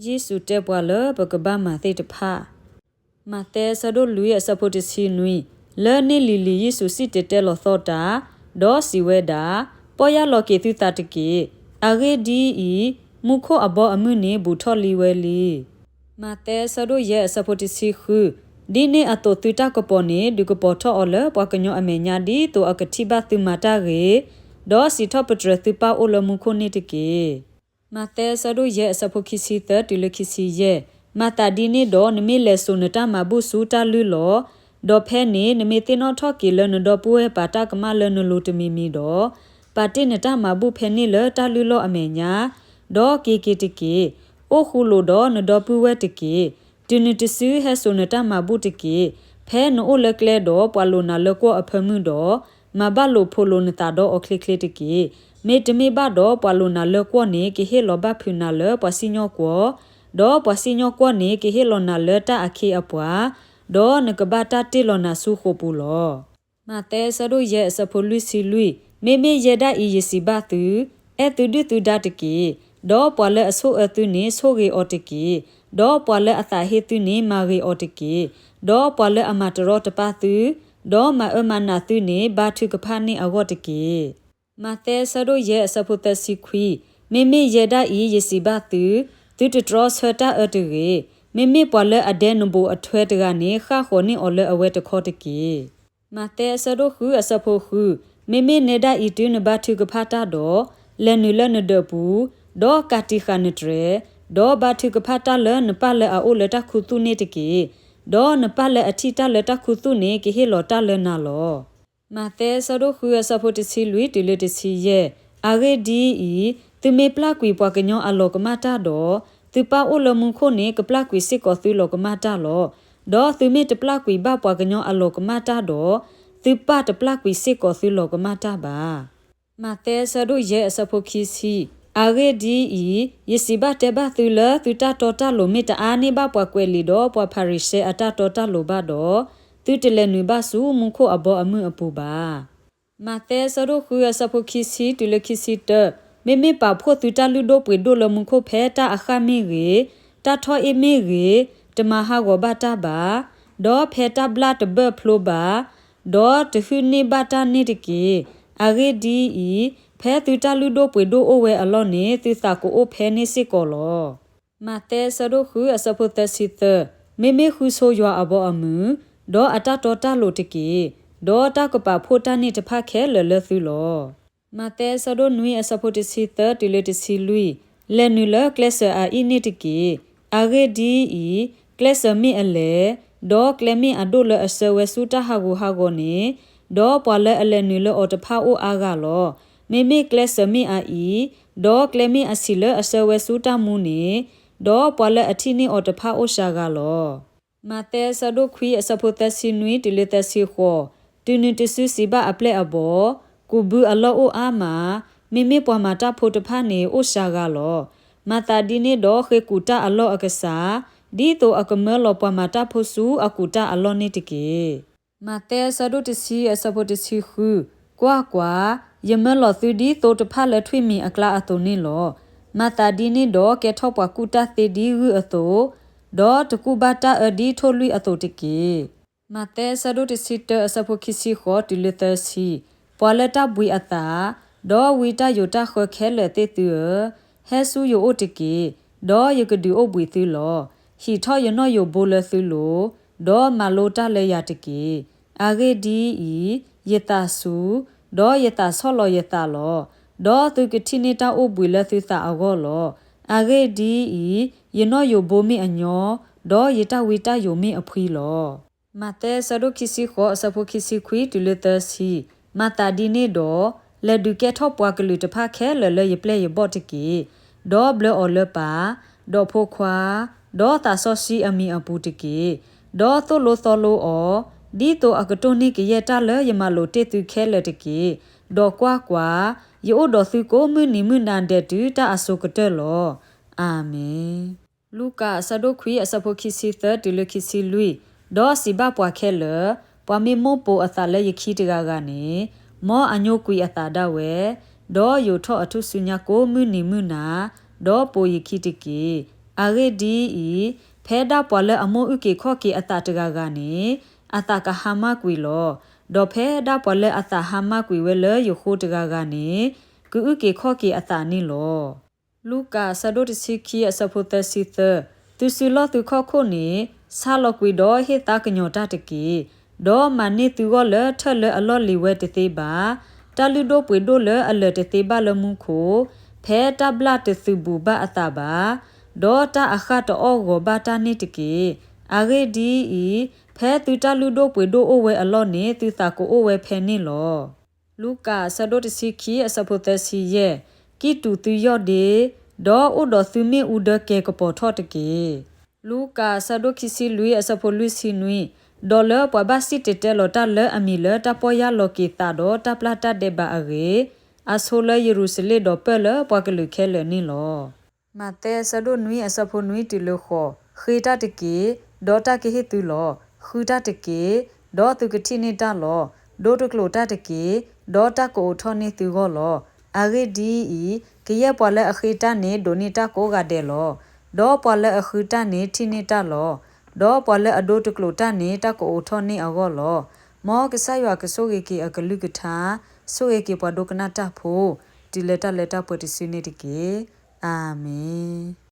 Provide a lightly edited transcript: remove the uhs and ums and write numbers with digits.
ယေစုတဲပွာလပကဘာမာသေတဖာမာတဲဆဒိုလူရဲ့စပိုတစီနွီလဲနေလီလီယေစုစစ်တဲလောသောတာဒေါ်စီဝဲတာပေါ်ရလော်ကေသူတာတကေအဂေဒီဤမူခိုအဘောအမှုနေဘူထော်လီဝဲလီမာတဲဆဒိုရဲ့စပိုတစီခုဒီနေအတောတူတာကပေါ်နေဒုကပေါ်ထော်အလပွားကညောအမေညာဒီတိုအကတိဘသူမာတာရေဒေါ်စီထော်ပထရသူပါအိုလမူခိုနေတကေမာတဲဆဒိုရဲ့စပိုခိစီတတူလခိစီရဲ့မာတာဒီနေတော့နမေလဲဆုနတာမဘူးစူတာလူလောဒေါ်ဖဲနေနမေတင်တော့ထော့ကီလနဒေါ်ပွေးပါတာကမလနလိုတမီမီတော့ပါတိနတာမဘူးဖဲနေလတာလူလောအမေညာဒေါ်ကေကေတကေအိုခုလိုတော့နဒေါ်ပွေးတကေတူနတဆူဟဲဆုနတာမဘူးတကေဖဲနိုလကလေတော့ပွာလိုနာလကောအဖမှုတော့မဘလိုဖိုလိုနတာတော့အခလစ်ကလေးတကေမေတမေဘတော့ပွာလိုနာလကောနေကေဟေလောဘဖူနာလပွာစီညောကောဒေါ်ပွာစီညောကောနေကေဟေလောနာလတာအခေအပွာဒေါ်နကဘာတာတေလောနာဆုခိုပူလောမာတဲဆဒိုရဲ့စဖိုလူစီလူမေမေရဒအီယစီဘသူအဲတူဒူတူဒတ်ကေဒေါ်ပွာလအဆိုအသူနေဆိုဂေအော်တကေဒေါ်ပွာလအသာဟေသူနေမာဂေအော်တကေဒေါ်ပွာလအမတရောတပါသူဒေါ်မအမနာသူနေဘာထုကဖာနေအဝတ်တကေမာတဲဆဒိုရဲ့စဖိုတစီခွီမေမေရဒအီယစီဘသူတူတထရောဆတာအတူကေမေမေပွာလအဒဲနဘူအထွဲတကနေခါခေါနေအော်လအဝဲတခေါ်တကေမာတဲဆဒိုခုအစဖိုခုမေမေနေဒအီတူနဘထုကဖာတာတော့လဲနူလနဒပူဒေါ်ကတိခနတရဒေါ်ဘထုကဖာတာလနပလအိုလတခုသူနေတကေဒေါ်နပလအထိတလတခုသူနေကေဟေလောတလနာလောမာတဲဆဒိုခုအစဖိုတစီလူတီလတစီရဲ့အာဂေဒီဤသူမေပလကွေပွားကညောအလောကမတာတော့သူပါအိုလမှုခိုနေကပလကွေစစ်ကောသူလောကမတာလောဒေါ်သူမေတပလကွေဘပွားကညောအလောကမတာတော့သူပါတပလကွေစစ်ကောသူလောကမတာပါမာတဲဆဒိုရဲ့အစဖိုခီစီအာဂေဒီဤယစီဘတဲဘသူလသူတာတော်တာလိုမေတအာနေဘပွားကွယ်လီတော့ပွားဖာရီရှေအတာတော်တာလိုဘတော့သူတလဲနွေဘဆူမှုခိုအဘောအမှုအပူပါမာတဲဆဒိုခုအစဖိုခီစီတူလခီစီတမေမေပါဖို့သူတလူဒိုပွေဒိုလမှုခိုဖဲတာအခမီရေတာထောအမေရေတမဟာဂောဘတာပါဒေါ်ဖဲတာဘလတ်ဘဖလိုပါဒေါ်တခုနေဘတာနေတကေအဂေဒီဤဖဲသူတလူဒိုပွေဒိုအိုဝဲအလောနေသူစာကိုအိုဖဲနေစစ်ကောလောမာတဲဆဒိုခုအစဖို့တစီတမေမေခုဆိုရွာအဘောအမှုဒေါ်အတတော်တလို့တကေဒေါ်တကပဖို့တနေတဖခဲလလသူလောမာတဲဆဒိုနွေအစဖို့တစီတတီလတစီလူလဲနူလကလဆာအီနိတကေအဂေဒီဤကလဆမီအလေဒေါ်ကလမီအဒိုလအဆဝဲစုတဟာကိုဟာကိုနေဒေါ်ပွာလအလဲနူလအော်တဖာအိုအားကလောမေမေကလဆမီအာဤဒေါ်ကလမီအစီလအဆဝဲစုတမှုနေဒေါ်ပွာလအထိနေအော်တဖာအိုရှာကလောမာတဲဆဒိုခွီအစဖို့တစီနွေတီလတစီခောတူနတဆူစီဘာအပလက်အဘောကူဘူးအလောအိုအာမာမိမိပွားမာတာဖို့တဖာနေအိုရှာကလောမာတာဒီနေတော့ခေကူတာအလောအကစားဒီတိုအကမဲလောပွားမာတာဖို့စုအကူတာအလောနေတကေမာတဲဆဒိုတစီအစဖို့တစီခုကွာယမလောသူဒီတိုတဖာလက်ထွေမီအကလာအတုန်နေလောမာတာဒီနေတော့ကဲထောက်ပွားကူတာသေဒီရအတိုဒေါ်တကူဘတာအဒီထိုလွီအတုတကေမာတဲဆဒိုတစီတအစဖို့ခီစီခောတီလတစီပွာလတာဘွေအတာဒေါ်ဝီတာယိုတာခွခဲလေတေတူဟဲဆူယိုအိုတကေဒေါ်ယကဒူအိုဘွေသီလောဟီထောယနောယိုဘိုလသီလိုဒေါ်မလိုတာလေရတကေအာဂေဒီဤယတာဆူဒေါ်ယတာဆောလောယတာလောဒေါ်သူကတိနေတာအိုဘွေလသီတာအောလောအာဂေဒီဤယနောယိုဘိုမီအညောဒေါ်ယတာဝီတာယိုမီအဖွီလောမာတဲဆဒိုခီစီခောအစဖိုခီစီခွီတူလတစီမာတာဒီနေတော့လေဒုကေထောပွားကလူတဖာခဲလလရပလက်ရဘော့တကေဒေါ်ဘလအော်လပါဒေါ်ဖိုခွာဒေါ်တာဆော့စီအမီအပူတကေဒေါ်သိုလိုသောလိုအော်ဒီတိုအကတိုနိကရတာလယမလိုတေသူခဲလတကေဒေါ်ကွာယောဒေါ်သူကိုမနီမနန်တဲ့တူတာအဆုကတဲ့လောအာမင်လူကာဆဒိုခွီအစဖိုခီစီသတူလခီစီလူဒေါ်စီဘပွားခဲလပွားမီမို့ပိုအသာလဲယခီတကကနေမောအညိုကွေအသာဒဝဲဒေါ်ယိုထော့အထုစုညာကိုမူနီမူနာဒေါ်ပိုယခီတကေ อาเรดีอีเพดาปอเลอโมอุเกข้อเกอตาตกากานีอตากะหามะกุยลอดอเพดาปอเลอตาหามะกุยเวเลอยู่โคตกากานีกุอุเกข้อเกอตานี่ลอลูกาสะดุดสิคีอสะพุตสิเตตุสุลอตุข้อโคนีซาลอกุยดอเฮตากะญอตาตะกีดอมันนี่ตุก็เลทะเลอลอลิเวตเตบาตาลุโดป่วยโดเลอเลตเตบาลมุโคเพตาบลาตสุบูบาอตาบาดอตาอะคาตอโกบาตานิตเกอาเรดีอีเพตุตาลุโดป่วยโดโอเวอลอนีตุตาโกโอเวเพนี่ลอลูกาสะดุดสิคีอสะพุตสิเยกิตุตุยอเดดออุดอซุมิอุดเกกปอทอตเกลูกาสะดุคิซิลุยอสะพุลุซินุยดอลเลอร์ปวบาสิเตเตลอตาเลอมีเลตาปอยาโลกิตาดอตาปลาตาเดบาอเรอาโซเลเยรูซาเล็มดอเปเลปวกลุเคเลนี่ลอมาเตสะดุนุยอสะพุนุยติโลขอขีตาตเกดอตาเกฮิตุลอขีตาตเกดอตุกตินิตาลอโดตุกโลตาตเกดอตาโกทอนิตุกอลออาเรดีอีเกยปอเลอขีตาเนโดนิตาโกกาเดลอดอปอเลอขีตาเนทินิตาลอดอปอเลอโดตุกโลตาเนตาโกทอนิอากอลอมอกะไซยวากะโซเกเกอกะลุกะทาโซเอเกปอดกนาตาโพดิเลตาเลตาปติซินิติเกอาเมน